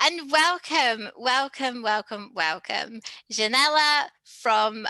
And welcome, Zhanelya from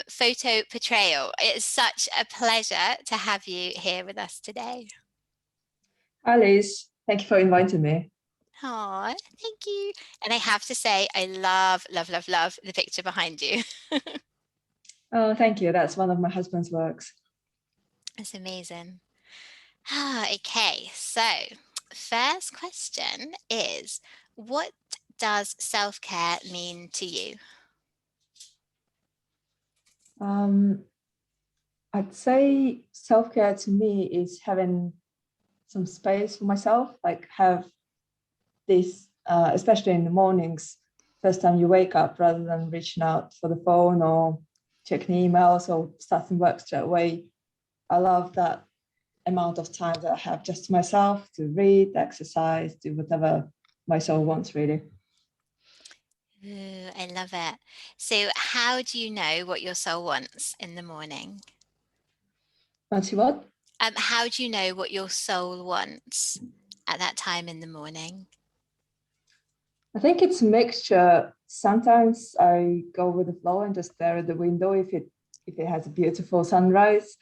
Photo Portrayal. It's such a pleasure to have you here with us today. Hi, Liz. Thank you for inviting me. Oh, thank you. And I have to say, I love the picture behind you. Oh, thank you. That's one of my husband's works. It's amazing. Okay, so first question is, what does self-care mean to you? I'd say self-care to me is having some space for myself, like have this, especially in the mornings, first time you wake up, rather than reaching out for the phone or checking emails or starting work straight away. I love that amount of time that I have just to myself to read, exercise, do whatever my soul wants, really. Ooh, I love it. So how do you know what your soul wants in the morning? Fancy what? How do you know what your soul wants at that time in the morning? I think it's a mixture. Sometimes I go with the flow and just stare at the window if it has a beautiful sunrise.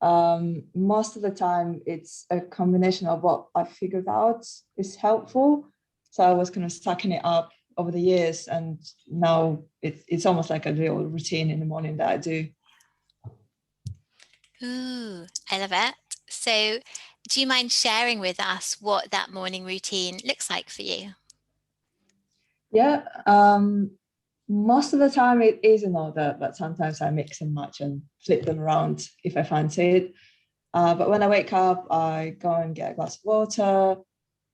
Most of the time, it's a combination of what I figured out is helpful. So I was kind of stacking it up over the years, and now it's almost like a real routine in the morning that I do. Ooh, I love it. So do you mind sharing with us what that morning routine looks like for you? Yeah, most of the time it is in order, but sometimes I mix and match and flip them around if I fancy it. But when I wake up, I go and get a glass of water.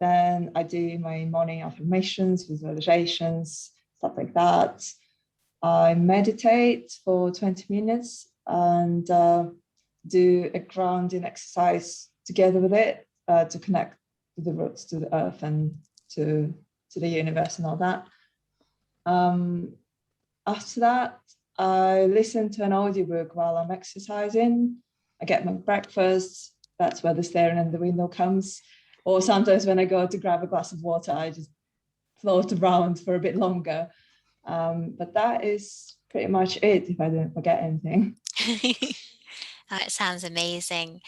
Then I do my morning affirmations, visualizations, stuff like that. I meditate for 20 minutes and do a grounding exercise together with it to connect the roots to the earth and to the universe and all that. After that, I listen to an audiobook while I'm exercising. I get my breakfast. That's where the staring in the window comes. Or sometimes when I go to grab a glass of water, I just float around for a bit longer. But that is pretty much it if I didn't forget anything. Oh, it sounds amazing.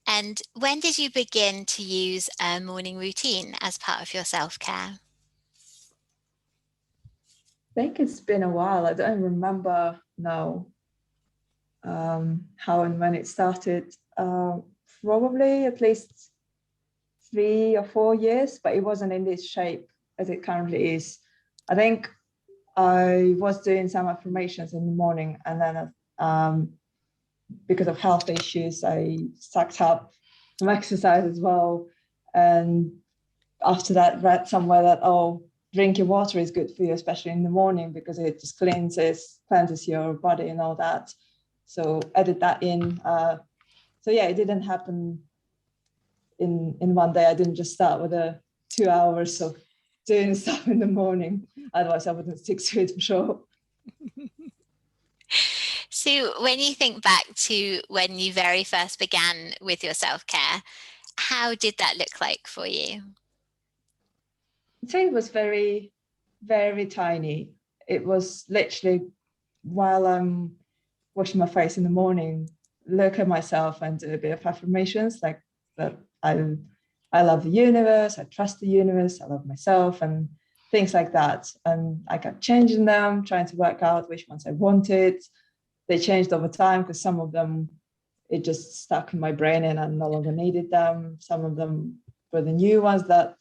And when did you begin to use a morning routine as part of your self-care? I think it's been a while. I don't remember now how and when it started. Probably at least 3 or 4 years, but it wasn't in this shape as it currently is. I think I was doing some affirmations in the morning, and then because of health issues, I sucked up some exercise as well. And after that, read somewhere that drinking water is good for you, especially in the morning, because it just cleanses your body and all that. So added that in. So yeah, it didn't happen in one day. I didn't just start with 2 hours of doing stuff in the morning. Otherwise, I wouldn't stick to it for sure. So when you think back to when you very first began with your self-care, how did that look like for you? I'd say it was very, very tiny. It was literally while I'm washing my face in the morning, look at myself and do a bit of affirmations like that. I love the universe. I trust the universe. I love myself and things like that. And I kept changing them, trying to work out which ones I wanted. They changed over time because some of them it just stuck in my brain and I no longer needed them. Some of them were the new ones that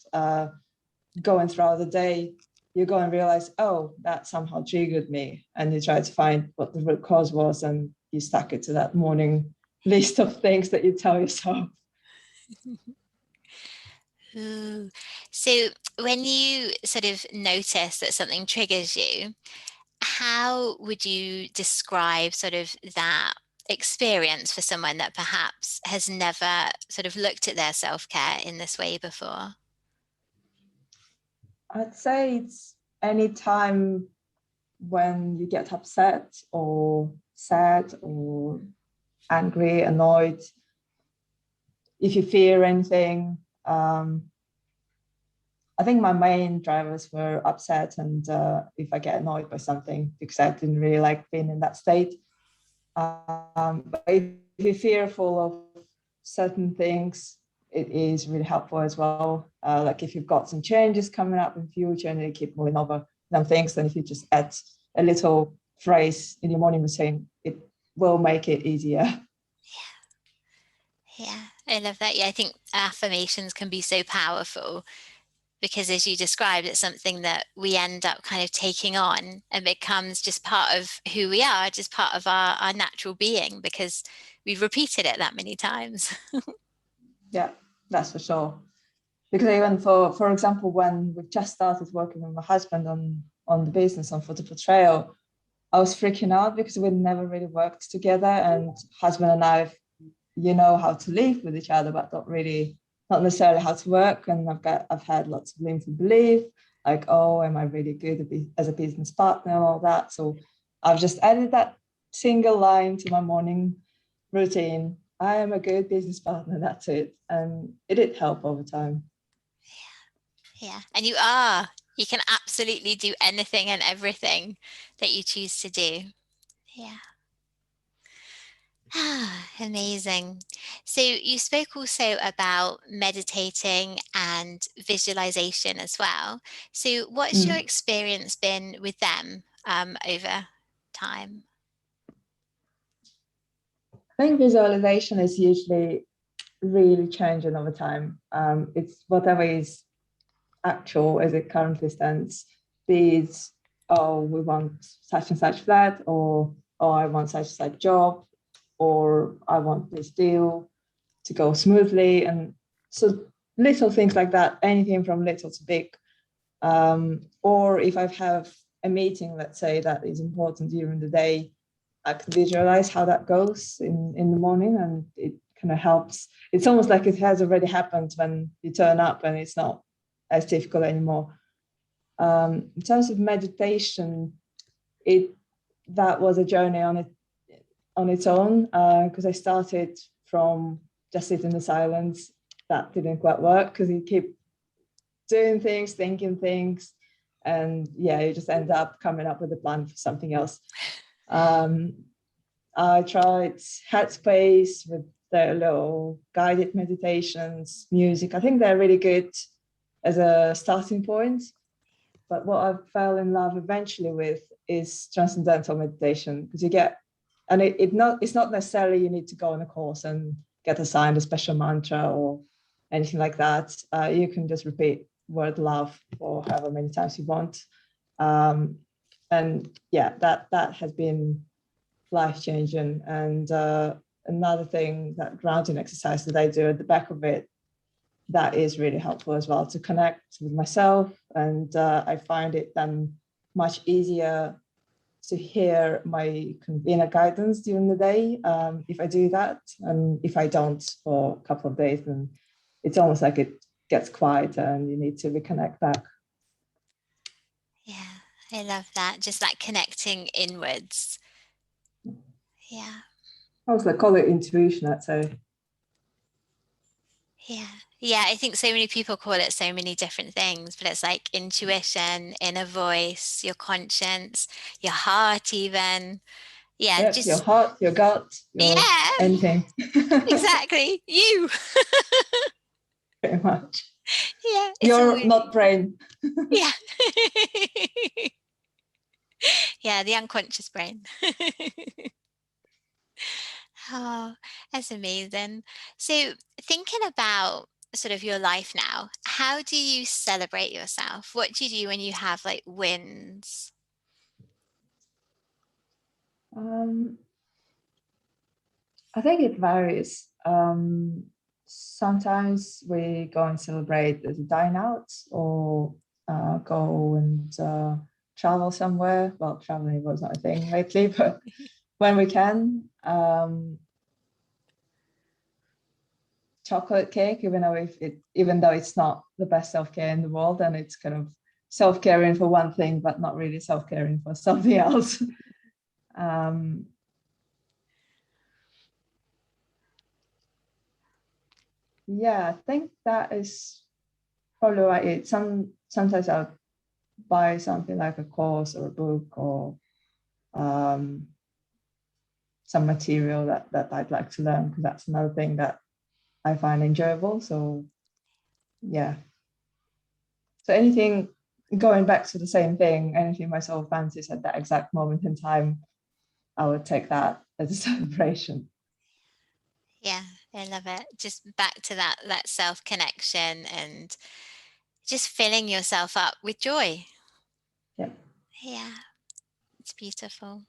going throughout the day, you go and realize, oh, that somehow triggered me. And you try to find what the root cause was and you stuck it to that morning list of things that you tell yourself. Ooh. So when you sort of notice that something triggers you, how would you describe sort of that experience for someone that perhaps has never sort of looked at their self-care in this way before? I'd say it's any time when you get upset or sad or angry, annoyed, if you fear anything. I I think my main drivers were upset and if I get annoyed by something, because I didn't really like being in that state. But if you're fearful of certain things, it is really helpful as well. Like if you've got some changes coming up in future and you keep moving over some things, then if you just add a little phrase in your morning routine, it will make it easier. Yeah, I love that. Yeah, I think affirmations can be so powerful because, as you described, it's something that we end up kind of taking on and becomes just part of who we are, just part of our natural being because we've repeated it that many times. Yeah, that's for sure. Because even for example, when we just started working with my husband on the business on photo portrayal, I was freaking out because we never really worked together, and husband and I, how to live with each other, but not necessarily how to work. And I've had lots of limited belief, like, oh, am I really good as a business partner and all that. So I've just added that single line to my morning routine. I am a good business partner. That's it, and it did help over time. Yeah, and you are. You can absolutely do anything and everything that you choose to do. Yeah. Ah, amazing. So you spoke also about meditating and visualization as well. So what's your Mm. experience been with them over time? I think visualization is usually really changing over time. It's whatever is actual as it currently stands. Be it, oh, we want such and such flat, or oh, I want such and such job, or I want this deal to go smoothly. And so little things like that, anything from little to big. Or if I have a meeting, let's say, that is important during the day, I can visualize how that goes in the morning, and it kind of helps. It's almost like it has already happened when you turn up and it's not as difficult anymore. In terms of meditation, it that was a journey on its own, because I started from just sitting in the silence. That didn't quite work because you keep doing things, thinking things, and yeah, you just end up coming up with a plan for something else. Um, I tried Headspace with their little guided meditations, music. I think they're really good as a starting point. But what I fell in love eventually with is transcendental meditation, because you get, and it's not necessarily you need to go on a course and get assigned a special mantra or anything like that. You can just repeat word love for however many times you want. Um, and yeah, that has been life changing. And another thing, that grounding exercise that I do at the back of it, that is really helpful as well to connect with myself. And I find it then much easier to hear my inner guidance during the day if I do that. And if I don't for a couple of days, then it's almost like it gets quieter and you need to reconnect back. Yeah, I love that. Just like connecting inwards. Yeah. I was like, call it intuition, I'd say. Yeah. Yeah, I think so many people call it so many different things, but it's like intuition, inner voice, your conscience, your heart, even. Yeah, Yep, your just, heart, your gut, your yeah, anything. exactly. You. Pretty much. Yeah, it's all You're you. not brain. Yeah. Yeah, the unconscious brain. Oh, that's amazing. So, thinking about sort of your life now, how do you celebrate yourself? What do you do when you have like wins? Um, I think it varies. Sometimes we go and celebrate as a dine out, or go and travel somewhere. Well, traveling was not a thing lately, but when we can, chocolate cake, even though it's not the best self-care in the world, and it's kind of self-caring for one thing, but not really self-caring for something else. um, yeah, I think that is probably write it. Sometimes I'll buy something like a course or a book or um, some material that I'd like to learn, because that's another thing that I find enjoyable. So yeah. So anything going back to the same thing, anything my soul fancies at that exact moment in time, I would take that as a celebration. Yeah, I love it. Just back to that self connection and just filling yourself up with joy. Yeah. Yeah, it's beautiful.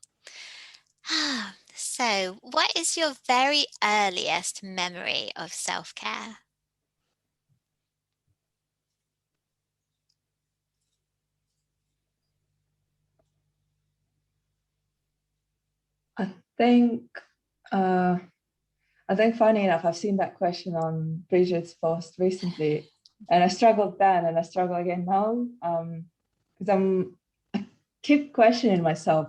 So, what is your very earliest memory of self-care? I think uh, I think funny enough, I've seen that question on Bridget's post recently, and I struggled then, and I struggle again now, because I keep questioning myself: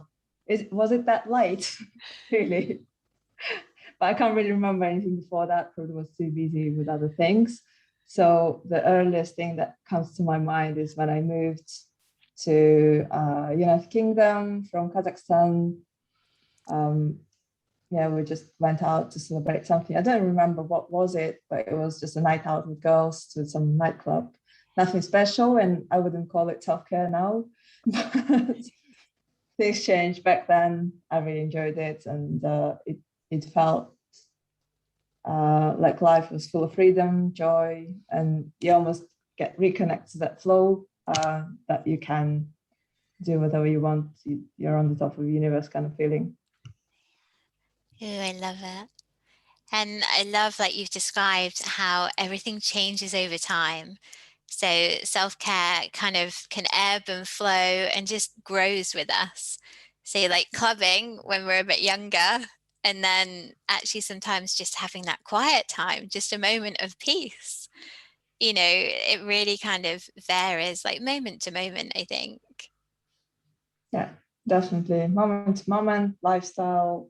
was it that light, really? But I can't really remember anything before that because I was too busy with other things. So the earliest thing that comes to my mind is when I moved to United Kingdom from Kazakhstan. Um, yeah, we just went out to celebrate something. I don't remember what was it, but it was just a night out with girls to some nightclub. Nothing special, and I wouldn't call it self-care now. But things changed back then. I really enjoyed it, and it felt like life was full of freedom, joy, and you almost get reconnected to that flow that you can do whatever you want. You're on the top of the universe kind of feeling. Ooh, I love it. And I love that you've described how everything changes over time. So self-care kind of can ebb and flow and just grows with us. So like clubbing when we're a bit younger, and then actually sometimes just having that quiet time, just a moment of peace. It really kind of varies like moment to moment, I think. Yeah, definitely. Moment to moment, lifestyle,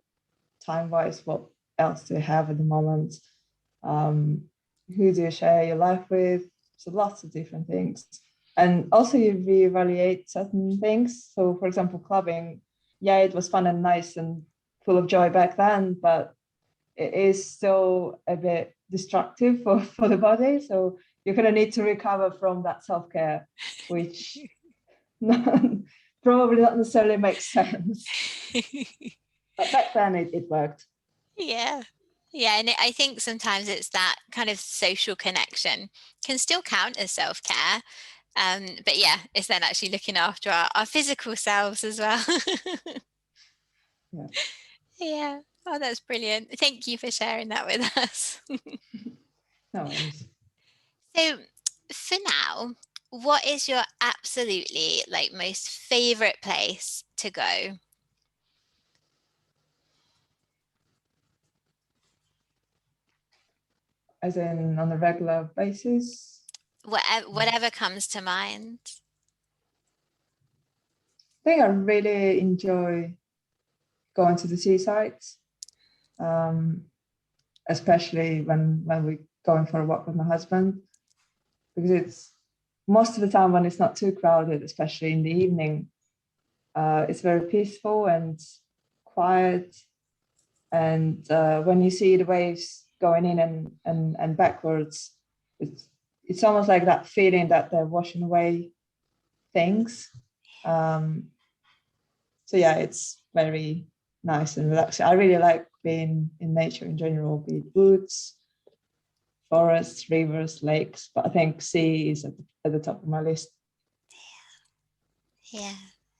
time wise, what else do you have at the moment? Um, who do you share your life with? So lots of different things. And also you reevaluate certain things. So for example, clubbing, yeah, it was fun and nice and full of joy back then, but it is still a bit destructive for the body. So you're gonna need to recover from that self-care, which probably not necessarily makes sense. But back then it worked. Yeah. Yeah, and I think sometimes it's that kind of social connection can still count as self-care. But yeah, it's then actually looking after our physical selves as well. Yeah, Yeah. Oh, that's brilliant. Thank you for sharing that with us. no worries. So for now, what is your absolutely like most favorite place to go? As in on a regular basis. Whatever comes to mind. I think I really enjoy going to the seaside, um, especially when we're going for a walk with my husband, because it's most of the time when it's not too crowded, especially in the evening, it's very peaceful and quiet. And when you see the waves going in and backwards, it's it's almost like that feeling that they're washing away things. Um, so yeah, it's very nice and relaxing. I really like being in nature in general, be it woods, forests, rivers, lakes, but I think sea is at the top of my list. Yeah,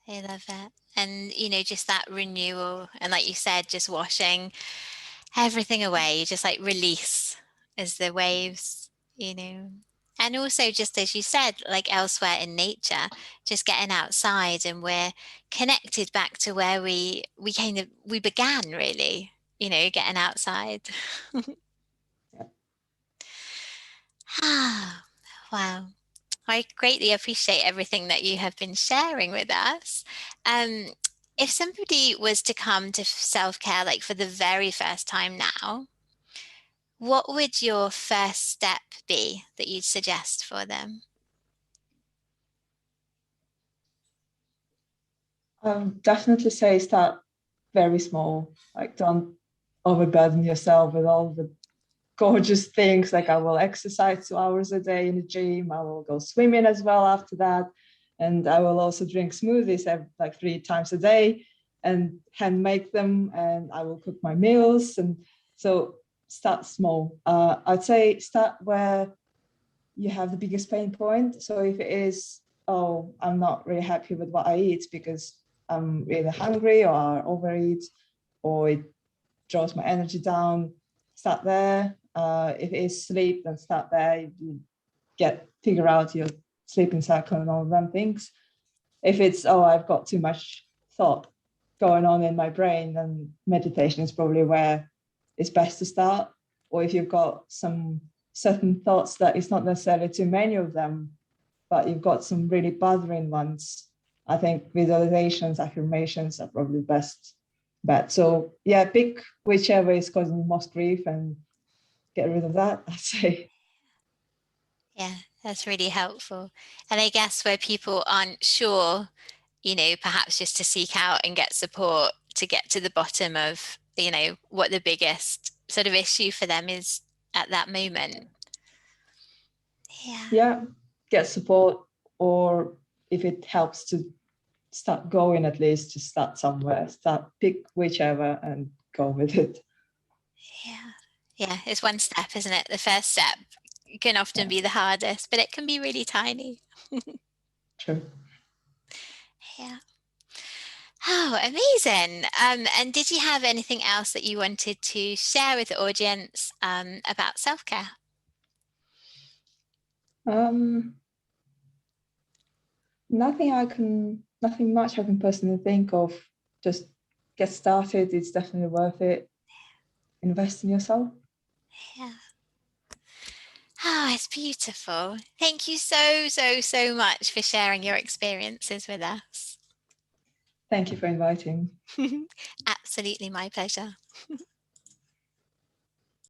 I love it. And, just that renewal. And like you said, just washing everything away, just like release as the waves, you know. And also, just as you said, like elsewhere in nature, just getting outside and we're connected back to where we began really, getting outside. Yeah. Ah, wow. I greatly appreciate everything that you have been sharing with us. Um, if somebody was to come to self-care like for the very first time now, what would your first step be that you'd suggest for them? Definitely say start very small. Like don't overburden yourself with all the gorgeous things. Like I will exercise 2 hours a day in the gym. I will go swimming as well after that. And I will also drink smoothies like 3 times a day and hand make them. And I will cook my meals. And so start small. I'd say start where you have the biggest pain point. So if it is, oh, I'm not really happy with what I eat because I'm either hungry or overeat, or it draws my energy down, start there. If it is sleep, then start there. You figure out your sleeping cycle and all of them things. If it's, oh, I've got too much thought going on in my brain, then meditation is probably where it's best to start. Or if you've got some certain thoughts that it's not necessarily too many of them, but you've got some really bothering ones, I think visualizations, affirmations are probably the best bet. So yeah, pick whichever is causing you most grief and get rid of that, I'd say. Yeah, that's really helpful. And I guess where people aren't sure, perhaps just to seek out and get support to get to the bottom of, what the biggest sort of issue for them is at that moment. Yeah. Yeah, get support, or if it helps to start going, at least to start somewhere, start pick whichever and go with it. Yeah. Yeah. It's one step, isn't it? The first step can often Yeah, be the hardest, but it can be really tiny. true. Yeah. Oh, amazing. And did you have anything else that you wanted to share with the audience about self-care? Um, nothing much I can personally think of. Just get started. It's definitely worth it. Invest in yourself. Yeah. Oh, it's beautiful. Thank you so, so, so much for sharing your experiences with us. Thank you for inviting. Absolutely my pleasure.